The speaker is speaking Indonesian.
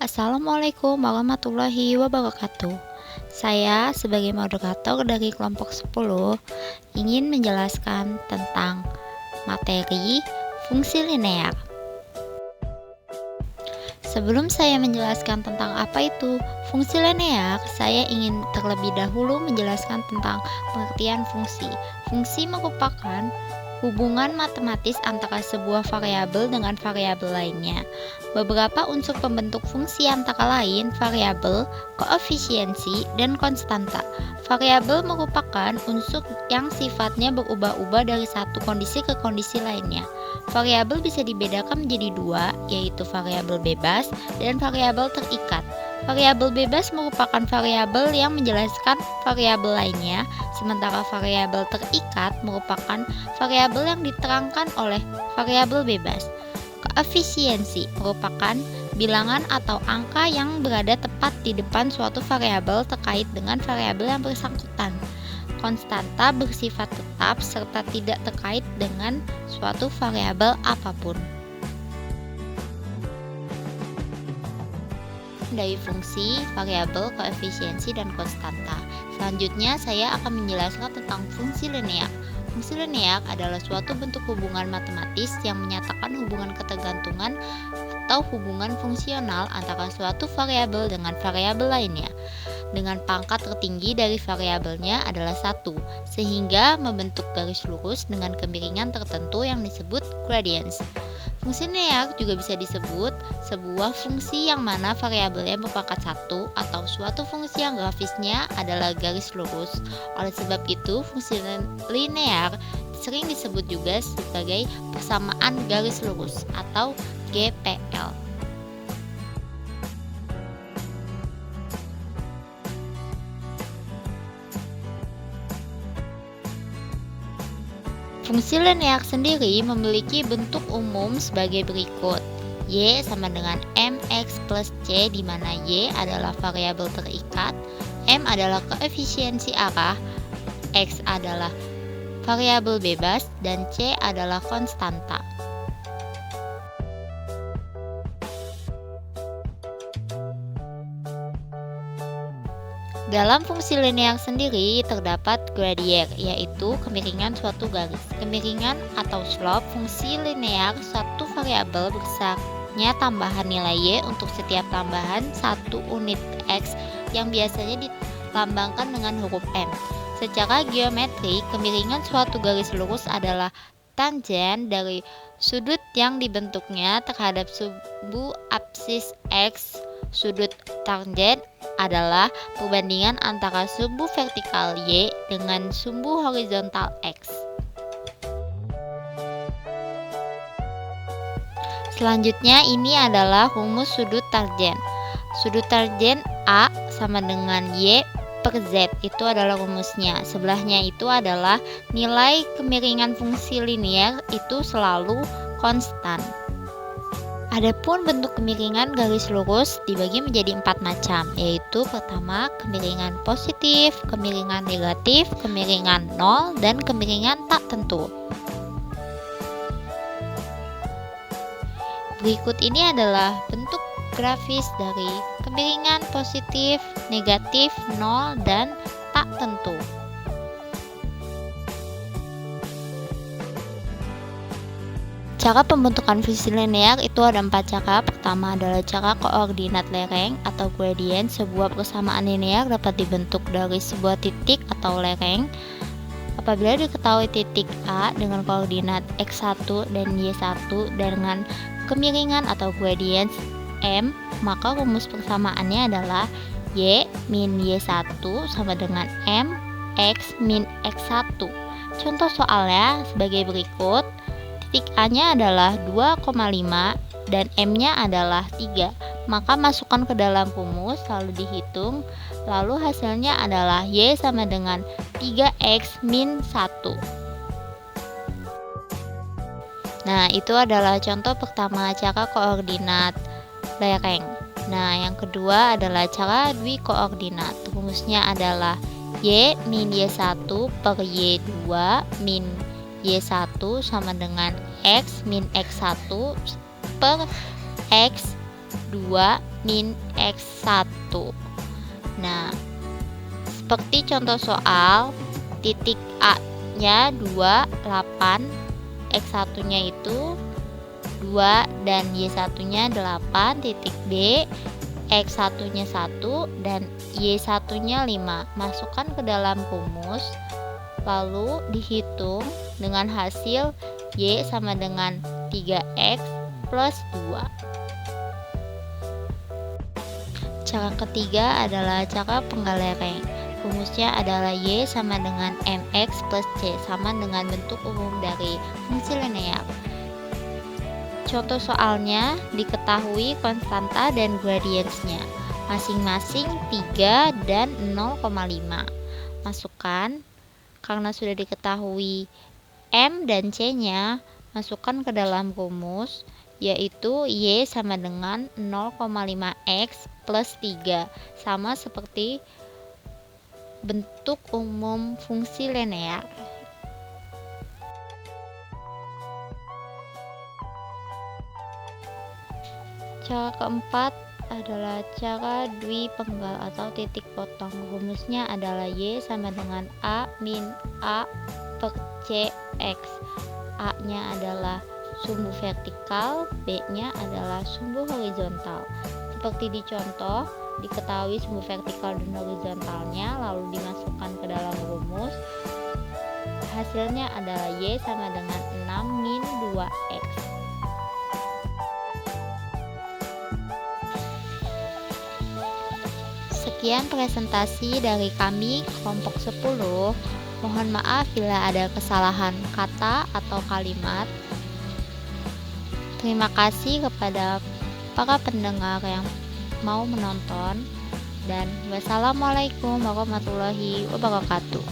Assalamualaikum warahmatullahi wabarakatuh. Saya sebagai moderator dari kelompok 10 ingin menjelaskan tentang materi fungsi linear. Sebelum saya menjelaskan tentang apa itu fungsi linear, saya ingin terlebih dahulu menjelaskan tentang pengertian fungsi. Fungsi merupakan hubungan matematis antara sebuah variabel dengan variabel lainnya. Beberapa unsur pembentuk fungsi antara lain variabel, koefisiensi, dan konstanta. Variabel merupakan unsur yang sifatnya berubah-ubah dari satu kondisi ke kondisi lainnya. Variabel bisa dibedakan menjadi dua, yaitu variabel bebas dan variabel terikat. Variabel bebas merupakan variabel yang menjelaskan variabel lainnya, sementara variabel terikat merupakan variabel yang diterangkan oleh variabel bebas. Koefisiensi merupakan bilangan atau angka yang berada tepat di depan suatu variabel terkait dengan variabel yang bersangkutan. Konstanta bersifat tetap serta tidak terkait dengan suatu variabel apapun. Dari fungsi, variabel, koefisiensi, dan konstanta. Selanjutnya, saya akan menjelaskan tentang fungsi linear. Fungsi linear adalah suatu bentuk hubungan matematis yang menyatakan hubungan ketergantungan atau hubungan fungsional antara suatu variabel dengan variabel lainnya, dengan pangkat tertinggi dari variabelnya adalah 1, sehingga membentuk garis lurus dengan kemiringan tertentu yang disebut gradients. Fungsi linear juga bisa disebut sebuah fungsi yang mana variabelnya berpangkat 1 atau suatu fungsi yang grafisnya adalah garis lurus. Oleh sebab itu, fungsi linear sering disebut juga sebagai persamaan garis lurus atau GPL. Fungsi linear sendiri memiliki bentuk umum sebagai berikut. Y sama dengan mx plus c, di mana y adalah variabel terikat, m adalah koefisiensi arah, x adalah variabel bebas, dan c adalah konstanta. Dalam fungsi linear sendiri terdapat gradient, yaitu kemiringan suatu garis. Kemiringan atau slope fungsi linear suatu variabel besarnya tambahan nilai y untuk setiap tambahan 1 unit x yang biasanya dilambangkan dengan huruf m. Secara geometri, kemiringan suatu garis lurus adalah tangen dari sudut yang dibentuknya terhadap sumbu absis x. Sudut tangen adalah perbandingan antara sumbu vertikal y dengan sumbu horizontal x. Selanjutnya ini adalah rumus sudut tangen. Sudut tangen A sama dengan y per z, itu adalah rumusnya. Sebelahnya itu adalah nilai kemiringan fungsi linear itu selalu konstan. Adapun bentuk kemiringan garis lurus dibagi menjadi 4 macam, yaitu pertama kemiringan positif, kemiringan negatif, kemiringan nol, dan kemiringan tak tentu. Berikut ini adalah bentuk grafis dari kemiringan positif, negatif, nol, dan tak tentu. Cara pembentukan fungsi linear itu ada 4 cara. Pertama adalah cara koordinat lereng atau gradient. Sebuah persamaan linear dapat dibentuk dari sebuah titik atau lereng. Apabila diketahui titik A dengan koordinat x1 dan y1 dengan kemiringan atau gradient m, maka rumus persamaannya adalah y min y1 sama dengan m x min x1. Contoh soalnya sebagai berikut. Titik A-nya adalah 2,5 dan M-nya adalah 3. Maka masukkan ke dalam rumus lalu dihitung, lalu hasilnya adalah Y sama dengan 3X min 1. Nah, itu adalah contoh pertama cara koordinat lereng. Nah, yang kedua adalah cara dwi koordinat. Rumusnya adalah Y min Y1 per Y2 min Y1 sama dengan X min X1 per X 2 min X1. Nah, seperti contoh soal, titik A-nya 2, 8, X1-nya itu 2 dan Y1-nya 8, titik B, X1-nya 1 dan Y1-nya 5. Masukkan ke dalam rumus, lalu dihitung dengan hasil Y sama dengan 3X plus 2. Cara ketiga adalah cara penggalereng. Rumusnya adalah Y sama dengan MX plus C, sama dengan bentuk umum dari fungsi linear. Contoh soalnya diketahui konstanta dan gradiensnya, masing-masing 3 dan 0,5. Masukkan, karena sudah diketahui M dan C-nya, masukkan ke dalam rumus, yaitu Y sama dengan 0,5X plus 3, sama seperti bentuk umum fungsi linear. Cara keempat adalah cara dwipenggal atau titik potong. Rumusnya adalah Y sama dengan A min A per C X. A-nya adalah sumbu vertikal, B-nya adalah sumbu horizontal. Seperti di contoh, diketahui sumbu vertikal dan horizontalnya, lalu dimasukkan ke dalam rumus. Hasilnya adalah Y sama dengan 6 min 2X. Sekian presentasi dari kami kelompok 10. Mohon maaf bila ada kesalahan kata atau kalimat. Terima kasih kepada para pendengar yang mau menonton, dan wassalamualaikum warahmatullahi wabarakatuh.